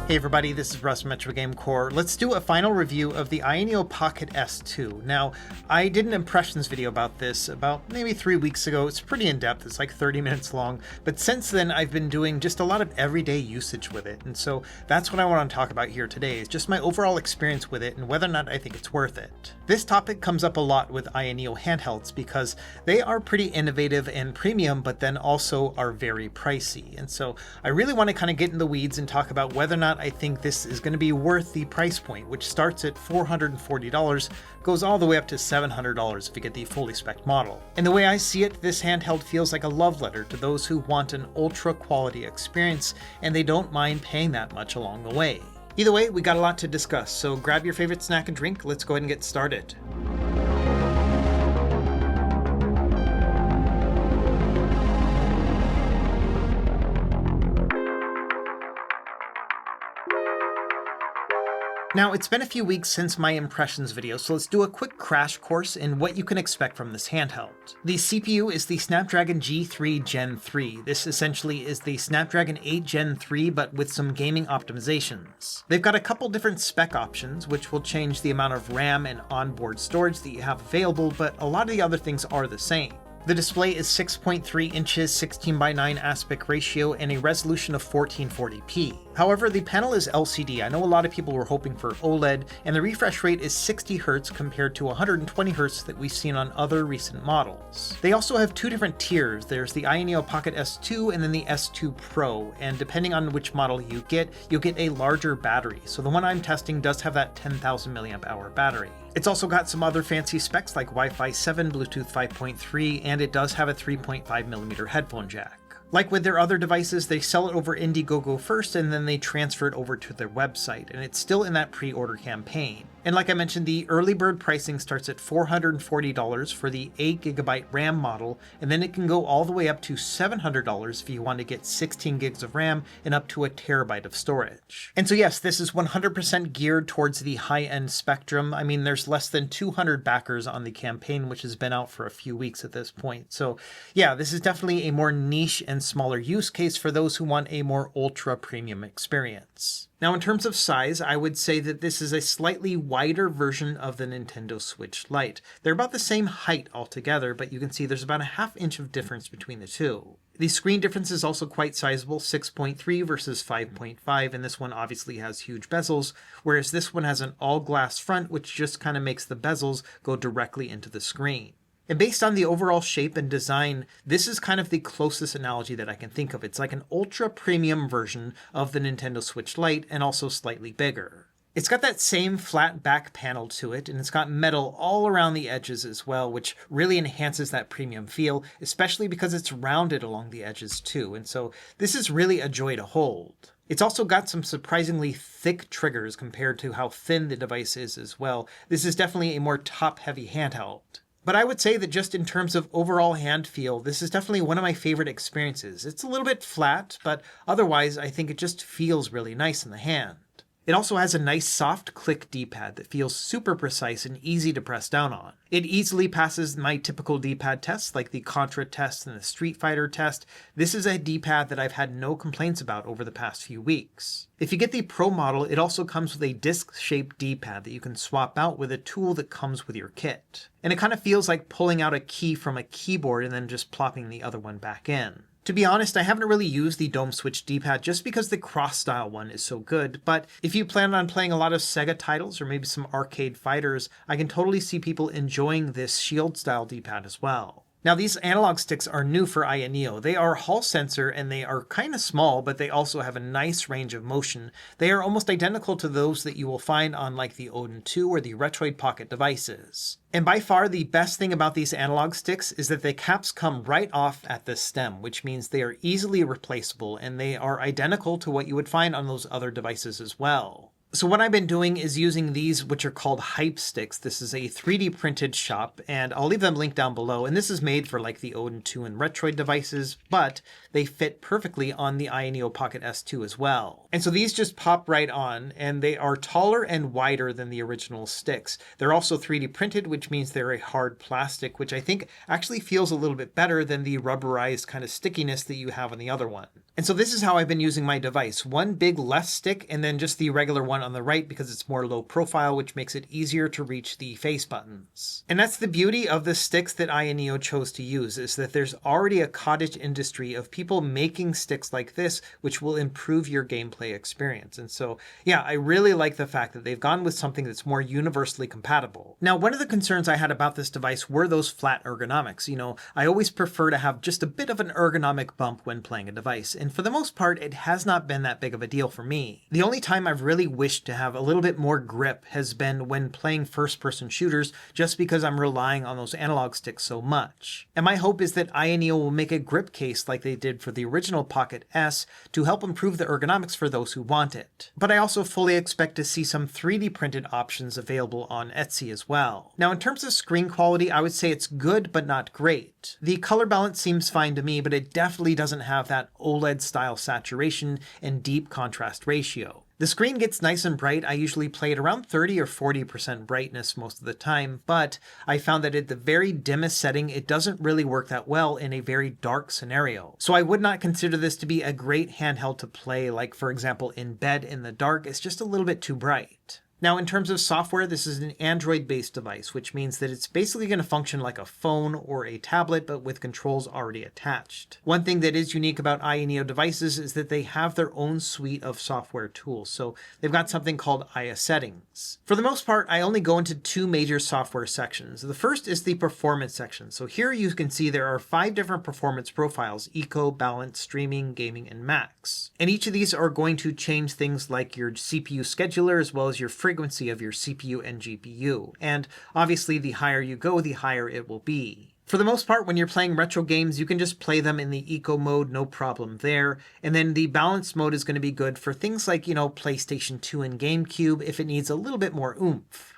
Hey everybody, this is Russ from Metro Game Core. Let's do a final review of the AYANEO Pocket S2. Now, I did an impressions video about this about maybe 3 weeks ago. It's pretty in-depth, it's like 30 minutes long, but since then I've been doing just a lot of everyday usage with it, and so that's what I want to talk about here today, is just my overall experience with it and whether or not I think it's worth it. This topic comes up a lot with AYANEO handhelds because they are pretty innovative and premium, but then also are very pricey, and so I really want to kind of get in the weeds and talk about whether or not I think this is going to be worth the price point, which starts at $440, goes all the way up to $700 if you get the fully spec model. And the way I see it, this handheld feels like a love letter to those who want an ultra quality experience and they don't mind paying that much along the way. Either way, we got a lot to discuss, so grab your favorite snack and drink, let's go ahead and get started. Now, it's been a few weeks since my impressions video, so let's do a quick crash course in what you can expect from this handheld. The CPU is the Snapdragon G3 Gen 3. This essentially is the Snapdragon 8 Gen 3, but with some gaming optimizations. They've got a couple different spec options, which will change the amount of RAM and onboard storage that you have available, but a lot of the other things are the same. The display is 6.3 inches, 16:9 aspect ratio, and a resolution of 1440p. However, the panel is LCD. I know a lot of people were hoping for OLED, and the refresh rate is 60 Hz compared to 120 Hz that we've seen on other recent models. They also have two different tiers. There's the AYANEO Pocket S2 and then the S2 Pro, and depending on which model you get, you'll get a larger battery. So the one I'm testing does have that 10,000 mAh battery. It's also got some other fancy specs like Wi-Fi 7, Bluetooth 5.3, and it does have a 3.5mm headphone jack. Like with their other devices, they sell it over Indiegogo first and then they transfer it over to their website, and it's still in that pre-order campaign. And like I mentioned, the early bird pricing starts at $440 for the 8GB RAM model, and then it can go all the way up to $700 if you want to get 16 gigs of RAM and up to a terabyte of storage. And so yes, this is 100% geared towards the high-end spectrum. I mean, there's less than 200 backers on the campaign, which has been out for a few weeks at this point. So yeah, this is definitely a more niche and smaller use case for those who want a more ultra premium experience. Now, in terms of size, I would say that this is a slightly wider version of the Nintendo Switch Lite. They're about the same height altogether, but you can see there's about a ½ inch of difference between the two. The screen difference is also quite sizable, 6.3 versus 5.5, and this one obviously has huge bezels, whereas this one has an all-glass front, which just kind of makes the bezels go directly into the screen. And based on the overall shape and design, this is kind of the closest analogy that I can think of. It's like an ultra premium version of the Nintendo Switch Lite and also slightly bigger. It's got that same flat back panel to it, and it's got metal all around the edges as well, which really enhances that premium feel, especially because it's rounded along the edges too, and so this is really a joy to hold. It's also got some surprisingly thick triggers compared to how thin the device is as well. This is definitely a more top-heavy handheld. But I would say that just in terms of overall hand feel, this is definitely one of my favorite experiences. It's a little bit flat, but otherwise I think it just feels really nice in the hand. It also has a nice soft click D-pad that feels super precise and easy to press down on. It easily passes my typical D-pad tests like the Contra test and the Street Fighter test. This is a D-pad that I've had no complaints about over the past few weeks. If you get the Pro model, it also comes with a disc-shaped D-pad that you can swap out with a tool that comes with your kit. And it kind of feels like pulling out a key from a keyboard and then just plopping the other one back in. To be honest, I haven't really used the Dome Switch D-pad just because the cross-style one is so good, but if you plan on playing a lot of Sega titles or maybe some arcade fighters, I can totally see people enjoying this Shield-style D-pad as well. Now, these analog sticks are new for AYANEO. They are Hall sensor and they are kind of small, but they also have a nice range of motion. They are almost identical to those that you will find on like the Odin 2 or the Retroid Pocket devices. And by far the best thing about these analog sticks is that the caps come right off at the stem, which means they are easily replaceable and they are identical to what you would find on those other devices as well. So what I've been doing is using these, which are called Hype Sticks. This is a 3D printed shop, and I'll leave them linked down below. And this is made for like the Odin 2 and Retroid devices, but they fit perfectly on the AYANEO Pocket S2 as well. And so these just pop right on, and they are taller and wider than the original sticks. They're also 3D printed, which means they're a hard plastic, which I think actually feels a little bit better than the rubberized kind of stickiness that you have on the other one. And so this is how I've been using my device. One big left stick and then just the regular one on the right because it's more low profile, which makes it easier to reach the face buttons. And that's the beauty of the sticks that AYANEO chose to use, is that there's already a cottage industry of people making sticks like this, which will improve your gameplay experience. And so, yeah, I really like the fact that they've gone with something that's more universally compatible. Now, one of the concerns I had about this device were those flat ergonomics. I always prefer to have just a bit of an ergonomic bump when playing a device. And for the most part, it has not been that big of a deal for me. The only time I've really wished to have a little bit more grip has been when playing first-person shooters, just because I'm relying on those analog sticks so much. And my hope is that AYANEO will make a grip case like they did for the original Pocket S to help improve the ergonomics for those who want it. But I also fully expect to see some 3D printed options available on Etsy as well. Now, in terms of screen quality, I would say it's good, but not great. The color balance seems fine to me, but it definitely doesn't have that OLED style saturation and deep contrast ratio. The screen gets nice and bright. I usually play at around 30 or 40% brightness most of the time, but I found that at the very dimmest setting, it doesn't really work that well in a very dark scenario. So I would not consider this to be a great handheld to play, like for example in bed in the dark. It's just a little bit too bright. Now, in terms of software, this is an Android-based device, which means that it's basically going to function like a phone or a tablet, but with controls already attached. One thing that is unique about AYANEO devices is that they have their own suite of software tools. So they've got something called AYA settings. For the most part, I only go into two major software sections. The first is the performance section. So here you can see there are 5 different performance profiles: Eco, Balance, Streaming, Gaming, and Max. And each of these are going to change things like your CPU scheduler as well as your frequency of your CPU and GPU. And obviously, the higher you go, the higher it will be. For the most part, when you're playing retro games, you can just play them in the eco mode, no problem there. And then the balance mode is going to be good for things like, PlayStation 2 and GameCube if it needs a little bit more oomph.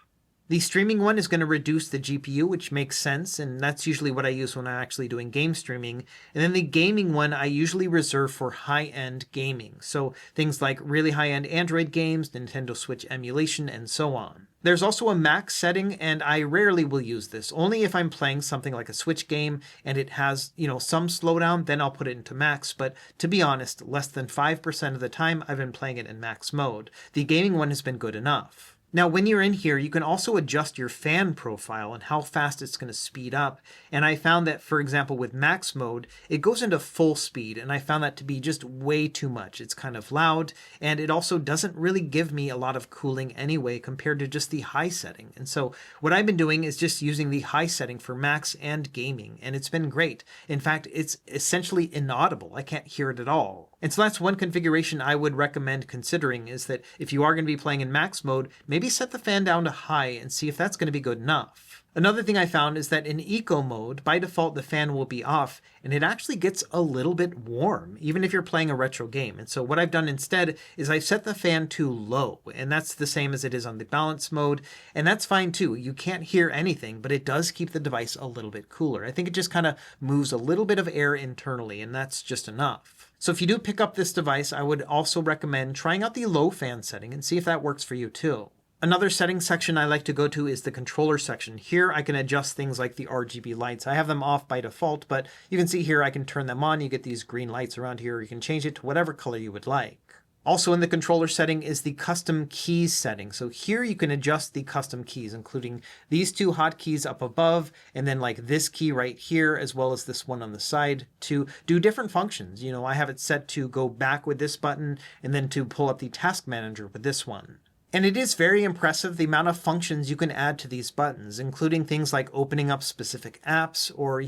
The streaming one is going to reduce the GPU, which makes sense, and that's usually what I use when I'm actually doing game streaming. And then the gaming one I usually reserve for high-end gaming, so things like really high-end Android games, Nintendo Switch emulation, and so on. There's also a max setting, and I rarely will use this. Only if I'm playing something like a Switch game and it has, some slowdown, then I'll put it into max. But to be honest, less than 5% of the time I've been playing it in max mode. The gaming one has been good enough. Now, when you're in here, you can also adjust your fan profile and how fast it's going to speed up. And I found that, for example, with max mode, it goes into full speed, and I found that to be just way too much. It's kind of loud, and it also doesn't really give me a lot of cooling anyway compared to just the high setting. And so what I've been doing is just using the high setting for max and gaming, and it's been great. In fact, it's essentially inaudible. I can't hear it at all. And so that's one configuration I would recommend considering, is that if you are going to be playing in max mode, maybe set the fan down to high and see if that's going to be good enough. Another thing I found is that in eco mode, by default, the fan will be off, and it actually gets a little bit warm, even if you're playing a retro game. And so what I've done instead is I've set the fan to low, and that's the same as it is on the balance mode, and that's fine too. You can't hear anything, but it does keep the device a little bit cooler. I think it just kind of moves a little bit of air internally, and that's just enough. So if you do pick up this device, I would also recommend trying out the low fan setting and see if that works for you too. Another settings section I like to go to is the controller section. Here I can adjust things like the RGB lights. I have them off by default, but you can see here I can turn them on. You get these green lights around here. You can change it to whatever color you would like. Also in the controller setting is the custom keys setting. So here you can adjust the custom keys, including these 2 hotkeys up above, and then like this key right here, as well as this one on the side to do different functions. I have it set to go back with this button and then to pull up the task manager with this one. And it is very impressive the amount of functions you can add to these buttons, including things like opening up specific apps or,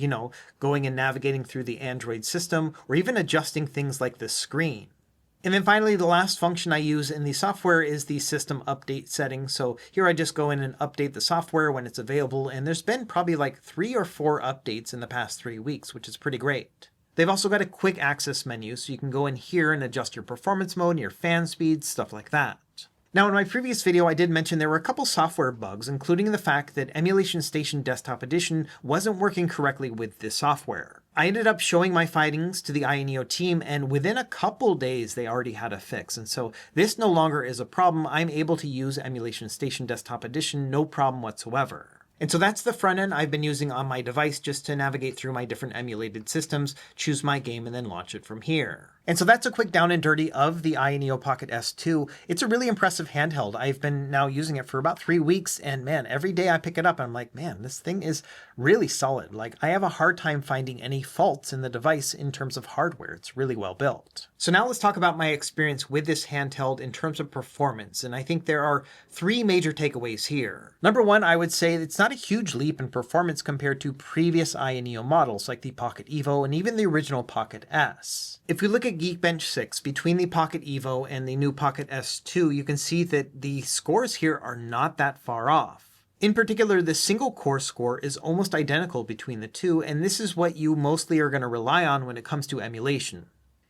going and navigating through the Android system, or even adjusting things like the screen. And then finally, the last function I use in the software is the system update setting. So here I just go in and update the software when it's available, and there's been probably like 3 or 4 updates in the past 3 weeks, which is pretty great. They've also got a quick access menu, so you can go in here and adjust your performance mode and your fan speed, stuff like that. Now, in my previous video, I did mention there were a couple software bugs, including the fact that Emulation Station Desktop Edition wasn't working correctly with this software. I ended up showing my findings to the AYANEO team, and within a couple days, they already had a fix. And so this no longer is a problem. I'm able to use Emulation Station Desktop Edition, no problem whatsoever. And so that's the front end I've been using on my device just to navigate through my different emulated systems, choose my game, and then launch it from here. And so that's a quick down and dirty of the AYANEO Pocket S2. It's a really impressive handheld. I've been now using it for about 3 weeks, and man, every day I pick it up, I'm like, man, this thing is really solid. Like, I have a hard time finding any faults in the device in terms of hardware. It's really well built. So now let's talk about my experience with this handheld in terms of performance, and I think there are 3 major takeaways here. Number 1, I would say it's not a huge leap in performance compared to previous AYANEO models like the Pocket Evo and even the original Pocket S. If we look at Geekbench 6, between the Pocket Evo and the new Pocket S2, you can see that the scores here are not that far off. In particular, the single core score is almost identical between the two, and this is what you mostly are going to rely on when it comes to emulation.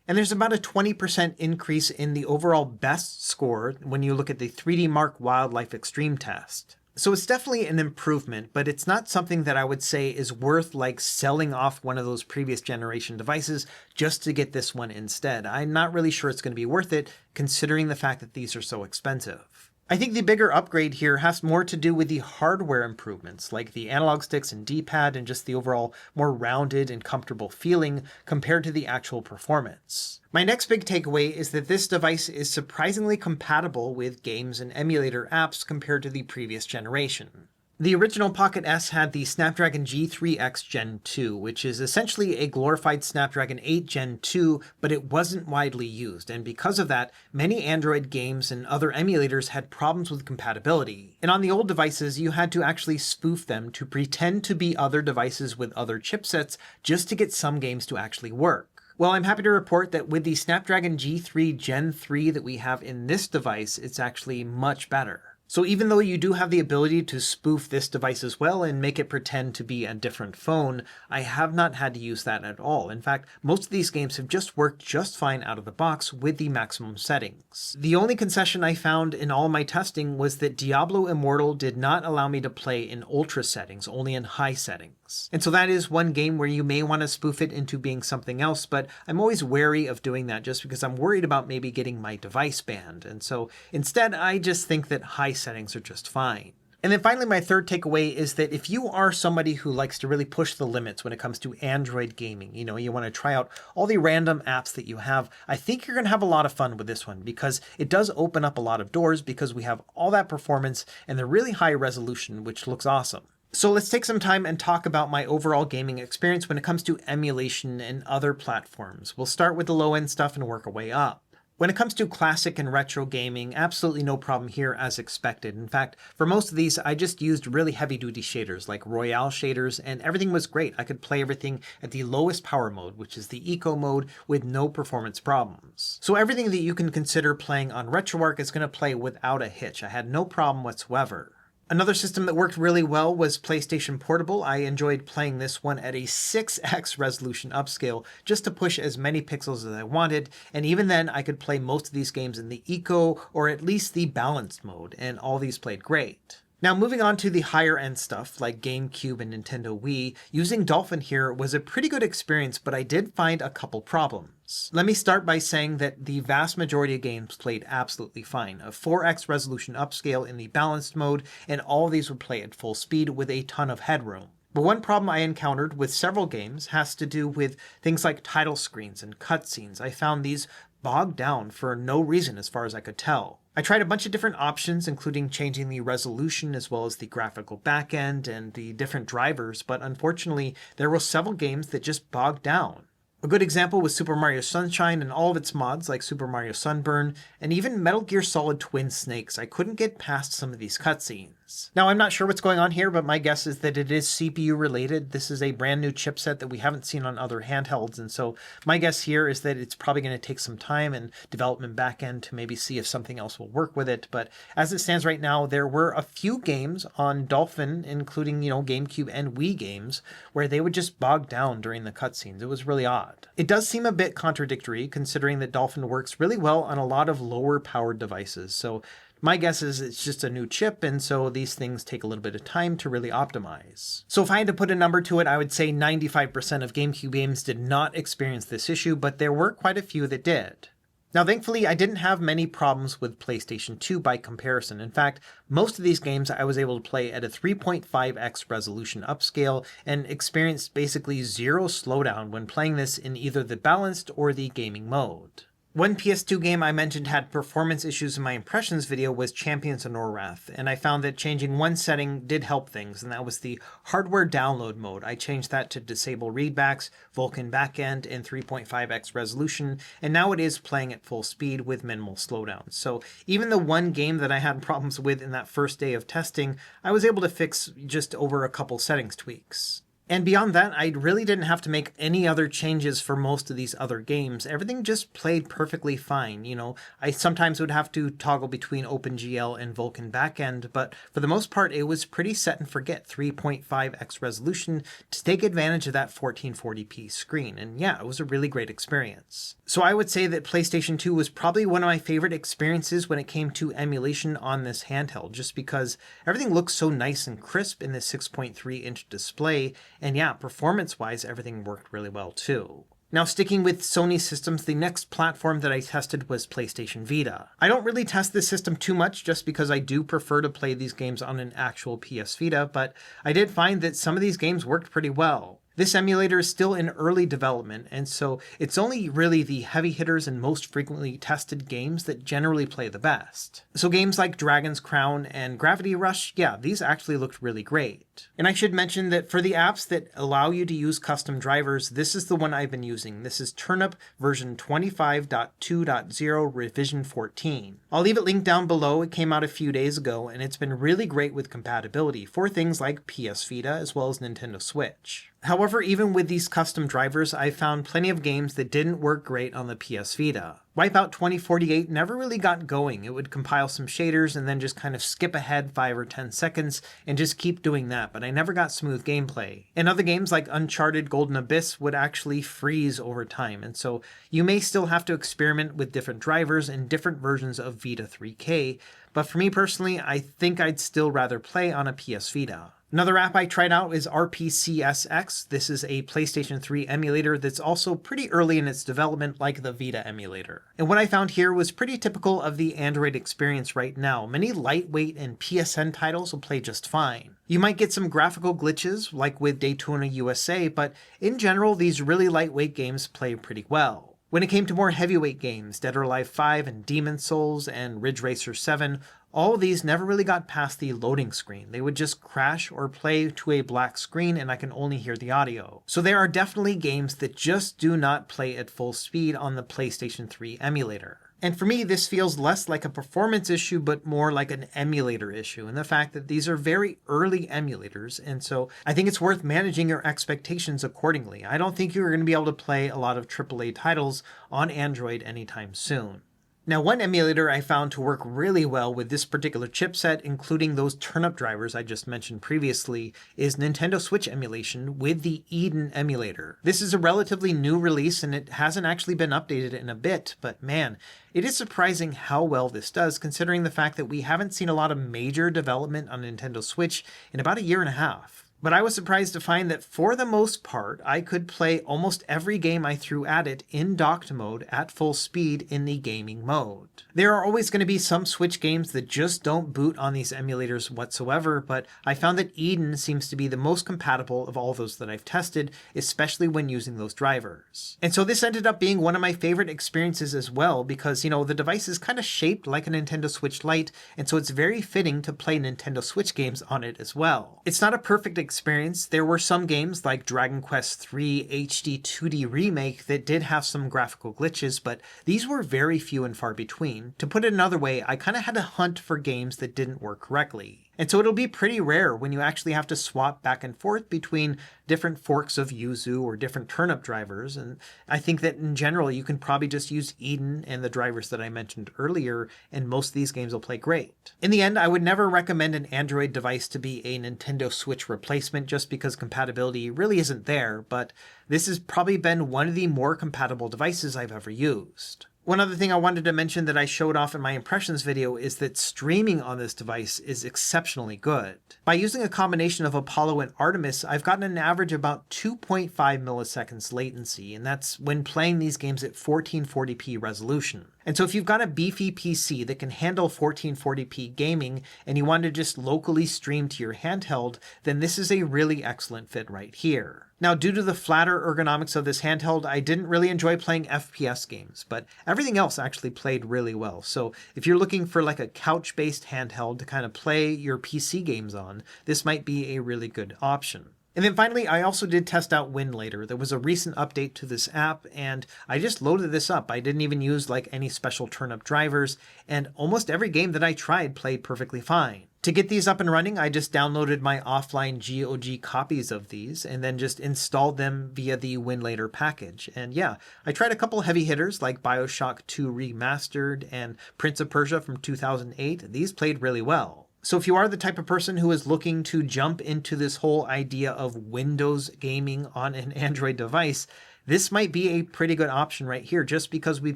And there's about a 20% increase in the overall best score when you look at the 3D Mark Wildlife Extreme test. So it's definitely an improvement, but it's not something that I would say is worth like selling off one of those previous generation devices just to get this one instead. I'm not really sure it's going to be worth it considering the fact that these are so expensive. I think the bigger upgrade here has more to do with the hardware improvements, like the analog sticks and D-pad and just the overall more rounded and comfortable feeling compared to the actual performance. My next big takeaway is that this device is surprisingly compatible with games and emulator apps compared to the previous generation. The original Pocket S had the Snapdragon G3X Gen 2, which is essentially a glorified Snapdragon 8 Gen 2, but it wasn't widely used, and because of that, many Android games and other emulators had problems with compatibility. And on the old devices, you had to actually spoof them to pretend to be other devices with other chipsets just to get some games to actually work. Well, I'm happy to report that with the Snapdragon G3 Gen 3 that we have in this device, it's actually much better. So even though you do have the ability to spoof this device as well and make it pretend to be a different phone, I have not had to use that at all. In fact, most of these games have just worked just fine out of the box with the maximum settings. The only concession I found in all my testing was that Diablo Immortal did not allow me to play in ultra settings, only in high settings. And so that is one game where you may want to spoof it into being something else, but I'm always wary of doing that just because I'm worried about maybe getting my device banned. And so instead, I just think that high settings are just fine. And then finally, my third takeaway is that if you are somebody who likes to really push the limits when it comes to Android gaming, you want to try out all the random apps that you have, I think you're going to have a lot of fun with this one because it does open up a lot of doors because we have all that performance and the really high resolution, which looks awesome. So let's take some time and talk about my overall gaming experience when it comes to emulation and other platforms. We'll start with the low-end stuff and work our way up. When it comes to classic and retro gaming, absolutely no problem here as expected. In fact, for most of these, I just used really heavy-duty shaders like Royale shaders, and everything was great. I could play everything at the lowest power mode, which is the Eco mode, with no performance problems. So everything that you can consider playing on RetroArch is going to play without a hitch. I had no problem whatsoever. Another system that worked really well was PlayStation Portable. I enjoyed playing this one at a 6x resolution upscale just to push as many pixels as I wanted, and even then I could play most of these games in the Eco or at least the balanced mode, and all these played great. Now moving on to the higher end stuff like GameCube and Nintendo Wii, using Dolphin here was a pretty good experience, but I did find a couple problems. Let me start by saying that the vast majority of games played absolutely fine. A 4x resolution upscale in the balanced mode, and all of these would play at full speed with a ton of headroom. But one problem I encountered with several games has to do with things like title screens and cutscenes. I found these bogged down for no reason as far as I could tell. I tried a bunch of different options, including changing the resolution as well as the graphical backend and the different drivers, but unfortunately there were several games that just bogged down. A good example was Super Mario Sunshine and all of its mods like Super Mario Sunburn, and even Metal Gear Solid Twin Snakes. I couldn't get past some of these cutscenes. Now, I'm not sure what's going on here, but my guess is that it is CPU related. This is a brand new chipset that we haven't seen on other handhelds, and so my guess here is that it's probably going to take some time and development backend to maybe see if something else will work with it. But as it stands right now, there were a few games on Dolphin, including, GameCube and Wii games, where they would just bog down during the cutscenes. It was really odd. It does seem a bit contradictory considering that Dolphin works really well on a lot of lower powered devices. So my guess is it's just a new chip, and so these things take a little bit of time to really optimize. So if I had to put a number to it, I would say 95% of GameCube games did not experience this issue, but there were quite a few that did. Now, thankfully, I didn't have many problems with PlayStation 2 by comparison. In fact, most of these games I was able to play at a 3.5x resolution upscale and experienced basically zero slowdown when playing this in either the balanced or the gaming mode. One PS2 game I mentioned had performance issues in my impressions video was Champions of Norrath, and I found that changing one setting did help things, and that was the hardware download mode. I changed that to disable readbacks, Vulkan backend, and 3.5x resolution, and now it is playing at full speed with minimal slowdowns. So even the one game that I had problems with in that first day of testing, I was able to fix just over a couple settings tweaks. And beyond that, I really didn't have to make any other changes for most of these other games. Everything just played perfectly fine. I sometimes would have to toggle between OpenGL and Vulkan backend, but for the most part, it was pretty set and forget 3.5x resolution to take advantage of that 1440p screen. And yeah, it was a really great experience. So I would say that PlayStation 2 was probably one of my favorite experiences when it came to emulation on this handheld, just because everything looks so nice and crisp in this 6.3-inch display. And yeah, performance-wise, everything worked really well too. Now, sticking with Sony systems, the next platform that I tested was PlayStation Vita. I don't really test this system too much just because I do prefer to play these games on an actual PS Vita, but I did find that some of these games worked pretty well. This emulator is still in early development, and so it's only really the heavy hitters and most frequently tested games that generally play the best. So games like Dragon's Crown and Gravity Rush, yeah, these actually looked really great. And I should mention that for the apps that allow you to use custom drivers, this is the one I've been using. This is Turnip version 25.2.0 revision 14. I'll leave it linked down below. It came out a few days ago, and it's been really great with compatibility for things like PS Vita as well as Nintendo Switch. However, even with these custom drivers, I found plenty of games that didn't work great on the PS Vita. Wipeout 2048 never really got going. It would compile some shaders and then just kind of skip ahead 5 or 10 seconds and just keep doing that, but I never got smooth gameplay. And other games like Uncharted Golden Abyss would actually freeze over time, and so you may still have to experiment with different drivers and different versions of Vita 3K, but for me personally, I think I'd still rather play on a PS Vita. Another app I tried out is RPCSX. This is a PlayStation 3 emulator that's also pretty early in its development, like the Vita emulator. And what I found here was pretty typical of the Android experience right now. Many lightweight and PSN titles will play just fine. You might get some graphical glitches, like with Daytona USA, but in general, these really lightweight games play pretty well. When it came to more heavyweight games, Dead or Alive 5 and Demon's Souls and Ridge Racer 7, all of these never really got past the loading screen. They would just crash or play to a black screen and I can only hear the audio. So there are definitely games that just do not play at full speed on the PlayStation 3 emulator. And for me, this feels less like a performance issue, but more like an emulator issue, and the fact that these are very early emulators, and so I think it's worth managing your expectations accordingly. I don't think you're going to be able to play a lot of AAA titles on Android anytime soon. Now, one emulator I found to work really well with this particular chipset, including those turnip drivers I just mentioned previously, is Nintendo Switch emulation with the Eden emulator. This is a relatively new release and it hasn't actually been updated in a bit, but man, it is surprising how well this does considering the fact that we haven't seen a lot of major development on Nintendo Switch in about a year and a half. But I was surprised to find that for the most part, I could play almost every game I threw at it in docked mode at full speed in the gaming mode. There are always going to be some Switch games that just don't boot on these emulators whatsoever, but I found that Eden seems to be the most compatible of all those that I've tested, especially when using those drivers. And so this ended up being one of my favorite experiences as well because, the device is kind of shaped like a Nintendo Switch Lite, and so it's very fitting to play Nintendo Switch games on it as well. It's not a perfect experience. There were some games like Dragon Quest III HD 2D Remake that did have some graphical glitches, but these were very few and far between. To put it another way, I kind of had to hunt for games that didn't work correctly. And so it'll be pretty rare when you actually have to swap back and forth between different forks of Yuzu or different turnip drivers. And I think that in general, you can probably just use Eden and the drivers that I mentioned earlier, and most of these games will play great. In the end, I would never recommend an Android device to be a Nintendo Switch replacement just because compatibility really isn't there, but this has probably been one of the more compatible devices I've ever used. One other thing I wanted to mention that I showed off in my impressions video is that streaming on this device is exceptionally good. By using a combination of Apollo and Artemis, I've gotten an average about 2.5 milliseconds latency, and that's when playing these games at 1440p resolution. And so if you've got a beefy PC that can handle 1440p gaming and you want to just locally stream to your handheld, then this is a really excellent fit right here. Now, due to the flatter ergonomics of this handheld, I didn't really enjoy playing FPS games, but everything else actually played really well. So if you're looking for like a couch-based handheld to kind of play your PC games on, this might be a really good option. And then finally, I also did test out Winlator. There was a recent update to this app, and I just loaded this up. I didn't even use like any special turn-up drivers, and almost every game that I tried played perfectly fine. To get these up and running, I just downloaded my offline GOG copies of these and then just installed them via the Winlator package. And yeah, I tried a couple heavy hitters like BioShock 2 Remastered and Prince of Persia from 2008. These played really well. So if you are the type of person who is looking to jump into this whole idea of Windows gaming on an Android device, this might be a pretty good option right here, just because we've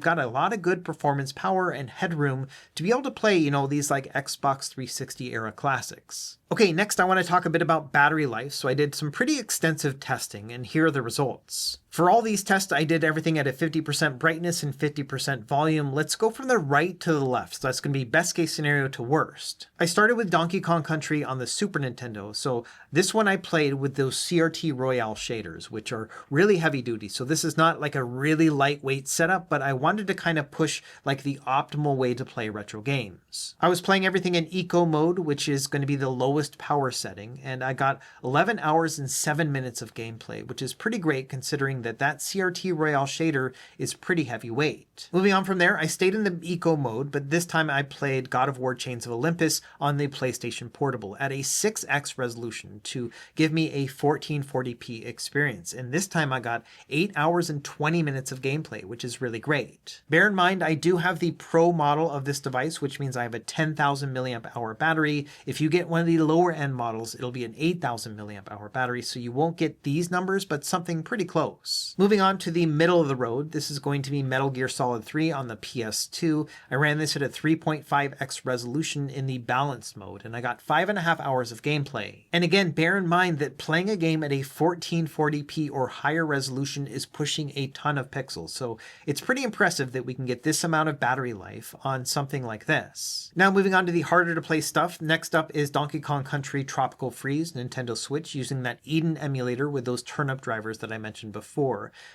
got a lot of good performance power and headroom to be able to play, these like Xbox 360 era classics. Okay, next I want to talk a bit about battery life. So I did some pretty extensive testing, and here are the results. For all these tests, I did everything at a 50% brightness and 50% volume. Let's go from the right to the left. So that's going to be best case scenario to worst. I started with Donkey Kong Country on the Super Nintendo. So this one I played with those CRT Royale shaders, which are really heavy duty. So this is not like a really lightweight setup, but I wanted to kind of push like the optimal way to play retro games. I was playing everything in eco mode, which is going to be the lowest power setting, and I got 11 hours and 7 minutes of gameplay, which is pretty great considering that CRT Royale shader is pretty heavyweight. Moving on from there, I stayed in the eco mode, but this time I played God of War Chains of Olympus on the PlayStation Portable at a 6x resolution to give me a 1440p experience, and this time I got 8 hours and 20 minutes of gameplay, which is really great. Bear in mind, I do have the Pro model of this device, which means I have a 10,000 milliamp hour battery. If you get one of the lower end models, it'll be an 8,000 milliamp hour battery, so you won't get these numbers, but something pretty close. Moving on to the middle of the road, this is going to be Metal Gear Solid 3 on the PS2. I ran this at a 3.5x resolution in the balanced mode, and I got 5.5 hours of gameplay. And again, bear in mind that playing a game at a 1440p or higher resolution is pushing a ton of pixels, so it's pretty impressive that we can get this amount of battery life on something like this. Now moving on to the harder to play stuff, next up is Donkey Kong Country Tropical Freeze, Nintendo Switch, using that Eden emulator with those turn-up drivers that I mentioned before.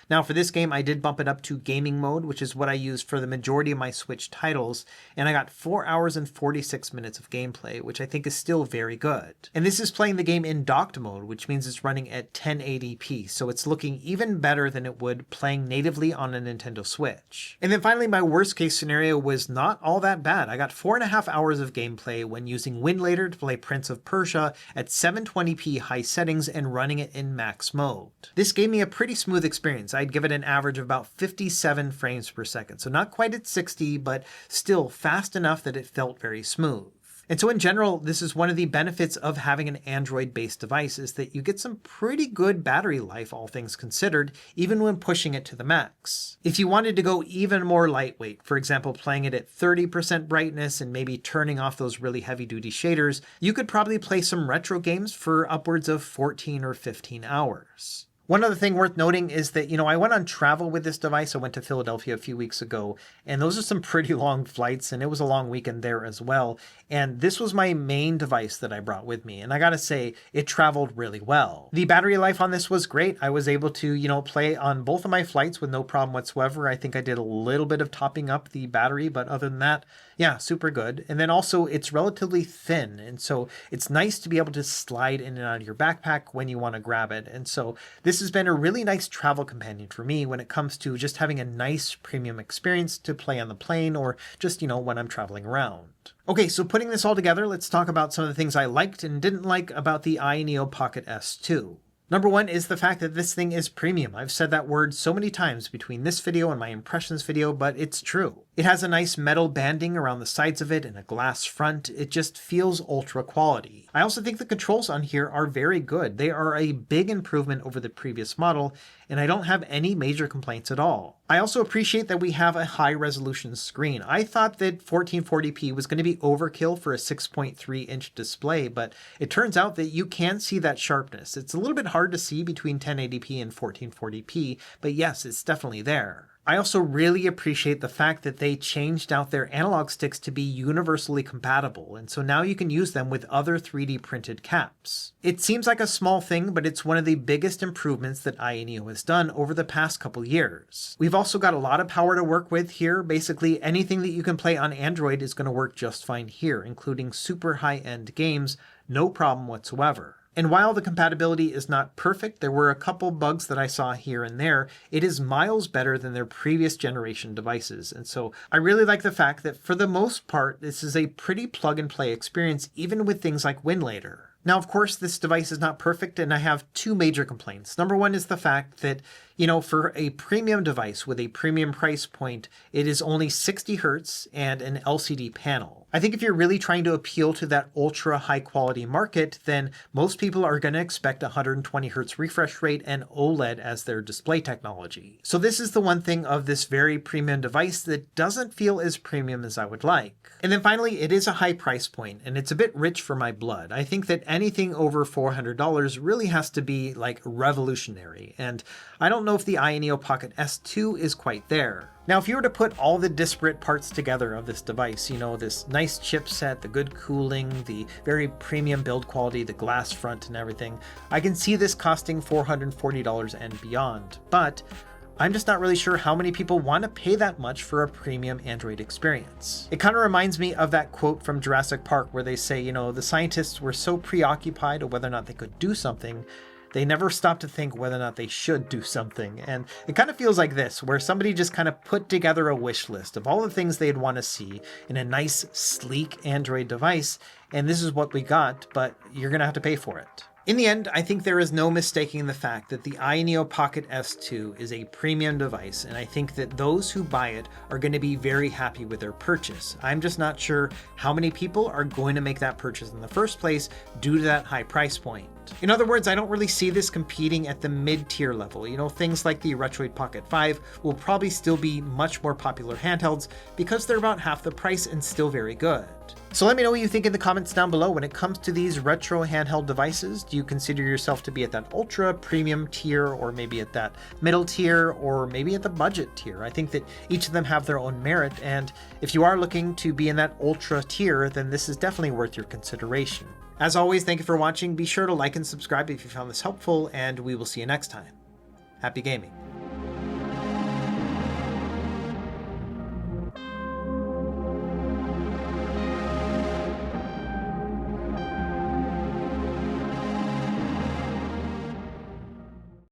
Now for this game, I did bump it up to gaming mode, which is what I used for the majority of my Switch titles, and I got 4 hours and 46 minutes of gameplay, which I think is still very good. And this is playing the game in docked mode, which means it's running at 1080p, so it's looking even better than it would playing natively on a Nintendo Switch. And then finally, my worst case scenario was not all that bad. I got 4.5 hours of gameplay when using Winlator to play Prince of Persia at 720p high settings and running it in max mode. This gave me a pretty smooth experience. I'd give it an average of about 57 frames per second, so not quite at 60, but still fast enough that it felt very smooth. And so in general, this is one of the benefits of having an Android-based device, is that you get some pretty good battery life, all things considered, even when pushing it to the max. If you wanted to go even more lightweight, for example, playing it at 30% brightness and maybe turning off those really heavy-duty shaders, you could probably play some retro games for upwards of 14 or 15 hours. One other thing worth noting is that, I went on travel with this device. I went to Philadelphia a few weeks ago, and those are some pretty long flights, and it was a long weekend there as well. And this was my main device that I brought with me, and I gotta say, it traveled really well. The battery life on this was great. I was able to, play on both of my flights with no problem whatsoever. I think I did a little bit of topping up the battery, but other than that, yeah, super good. And then also, it's relatively thin, and so it's nice to be able to slide in and out of your backpack when you want to grab it. And so this has been a really nice travel companion for me when it comes to just having a nice premium experience to play on the plane or just, when I'm traveling around. Okay, so putting this all together, let's talk about some of the things I liked and didn't like about the AYANEO Pocket S2. Number one is the fact that this thing is premium. I've said that word so many times between this video and my impressions video, but it's true. It has a nice metal banding around the sides of it and a glass front. It just feels ultra quality. I also think the controls on here are very good. They are a big improvement over the previous model, and I don't have any major complaints at all. I also appreciate that we have a high resolution screen. I thought that 1440p was going to be overkill for a 6.3-inch display, but it turns out that you can see that sharpness. It's a little bit hard to see between 1080p and 1440p, but yes, it's definitely there. I also really appreciate the fact that they changed out their analog sticks to be universally compatible, and so now you can use them with other 3D printed caps. It seems like a small thing, but it's one of the biggest improvements that AYANEO has done over the past couple years. We've also got a lot of power to work with here. Basically, anything that you can play on Android is going to work just fine here, including super high-end games, no problem whatsoever. And while the compatibility is not perfect, there were a couple bugs that I saw here and there, it is miles better than their previous generation devices. And so I really like the fact that for the most part, this is a pretty plug-and-play experience, even with things like Winlator. Now, of course, this device is not perfect, and I have two major complaints. Number one is the fact that, for a premium device with a premium price point, it is only 60 Hertz and an LCD panel. I think if you're really trying to appeal to that ultra high quality market, then most people are going to expect 120 Hertz refresh rate and OLED as their display technology. So this is the one thing of this very premium device that doesn't feel as premium as I would like. And then finally, it is a high price point, and it's a bit rich for my blood. I think that anything over $400 really has to be like revolutionary, and I don't know if the AYANEO Pocket S2 is quite there. Now, if you were to put all the disparate parts together of this device, this nice chipset, the good cooling, the very premium build quality, the glass front and everything, I can see this costing $440 and beyond. But I'm just not really sure how many people want to pay that much for a premium Android experience. It kind of reminds me of that quote from Jurassic Park where they say, the scientists were so preoccupied with whether or not they could do something, they never stopped to think whether or not they should do something. And it kind of feels like this, where somebody just kind of put together a wish list of all the things they'd want to see in a nice, sleek Android device, and this is what we got, but you're going to have to pay for it. In the end, I think there is no mistaking the fact that the AYANEO Pocket S2 is a premium device, and I think that those who buy it are going to be very happy with their purchase. I'm just not sure how many people are going to make that purchase in the first place due to that high price point. In other words, I don't really see this competing at the mid-tier level. Things like the Retroid Pocket 5 will probably still be much more popular handhelds because they're about half the price and still very good. So let me know what you think in the comments down below. When it comes to these retro handheld devices, do you consider yourself to be at that ultra premium tier, or maybe at that middle tier, or maybe at the budget tier? I think that each of them have their own merit, and if you are looking to be in that ultra tier, then this is definitely worth your consideration. As always, thank you for watching. Be sure to like and subscribe if you found this helpful, and we will see you next time. Happy gaming.